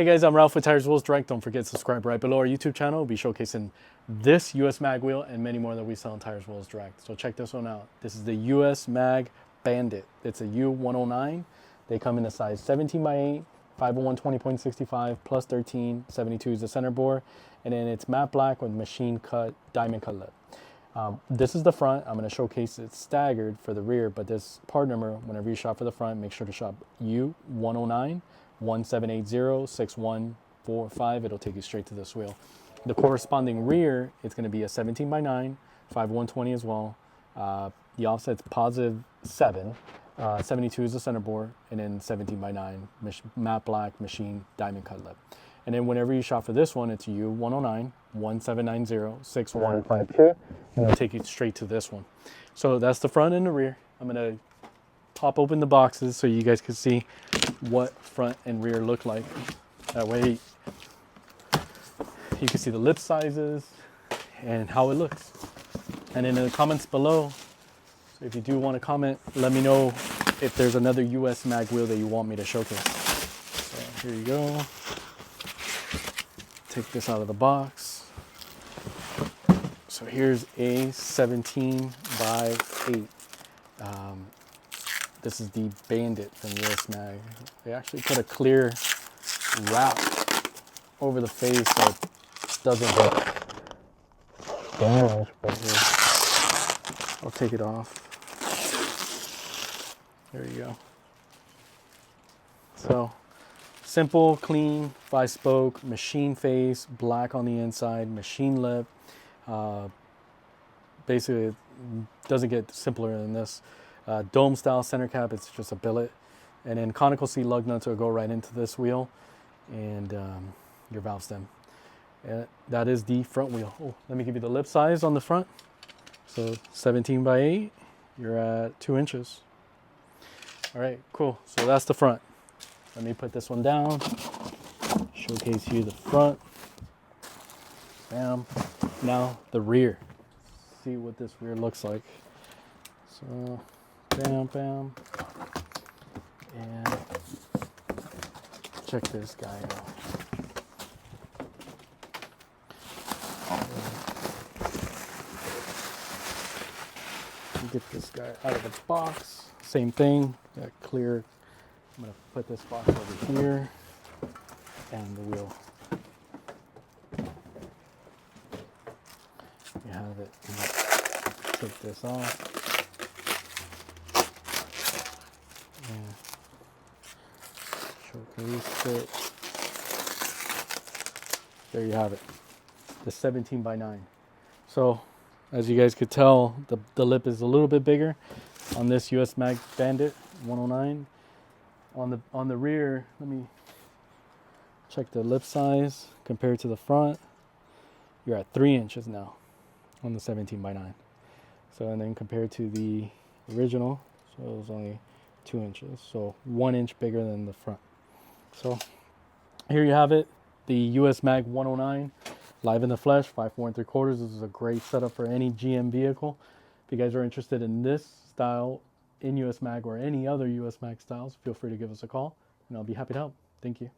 Hey guys, I'm Ralph with Tires Wheels Direct. Don't forget to subscribe right below our YouTube channel. We'll be showcasing this US Mag wheel and many more that we sell on Tires Wheels Direct. So check this one out. This is the US Mag Bandit. It's a U109. They come in a size 17x8, 501 20.65 plus 13, 72 is the center bore, and then it's matte black with machine cut diamond cut lip. This is the front. I'm going to showcase it staggered for the rear, but this part number, whenever you shop for the front, make sure to shop U109 1780 6145. It'll take you straight to this wheel. The corresponding rear, it's going to be a 17x9, 5120 as well. The offset's positive 7, 72 is the center bore, and then 17x9 matte black machine diamond cut lip. And then whenever you shop for this one, it's U109 1790 6152, and it'll take you straight to this one. So that's the front and the rear. I'm going to pop open the boxes so you guys can see what front and rear look like. That way you can see the lip sizes and how it looks. And in the comments below, so if you do want to comment, let me know if there's another US Mag wheel that you want me to showcase. So here you go. Take this out of the box. So here's a 17x8. This is the Bandit from US Mag. They actually put a clear wrap over the face so it doesn't get damaged. But here, I'll take it off. There you go. So simple, clean, 5-spoke, machine face, black on the inside, machine lip. Basically, it doesn't get simpler than this. Dome style center cap, it's just a billet. And then conical C lug nuts will go right into this wheel and your valve stem. And that is the front wheel. Oh, let me give you the lip size on the front. So 17x8, you're at 2 inches. All right, cool. So that's the front. Let me put this one down, showcase you the front. Bam. Now the rear. See what this rear looks like. So, bam, bam. And check this guy out. Get this guy out of the box. Same thing, got clear. I'm going to put this box over here and the wheel. You have it. Take this off. And showcase it. There you have it. The 17x9. So, as you guys could tell, the lip is a little bit bigger on this US Mag Bandit 109. On the rear, let me check the lip size compared to the front. You're at 3 inches now on the 17x9. So, and then compared to the original, so it was only 2 inches. So 1 inch bigger than the front. So here you have it, the US Mag 109, live in the flesh, 5'4 3/4. This is a great setup for any GM vehicle. If you guys are interested in this style in US Mag or any other US Mag styles, feel free to give us a call and I'll be happy to help. Thank you.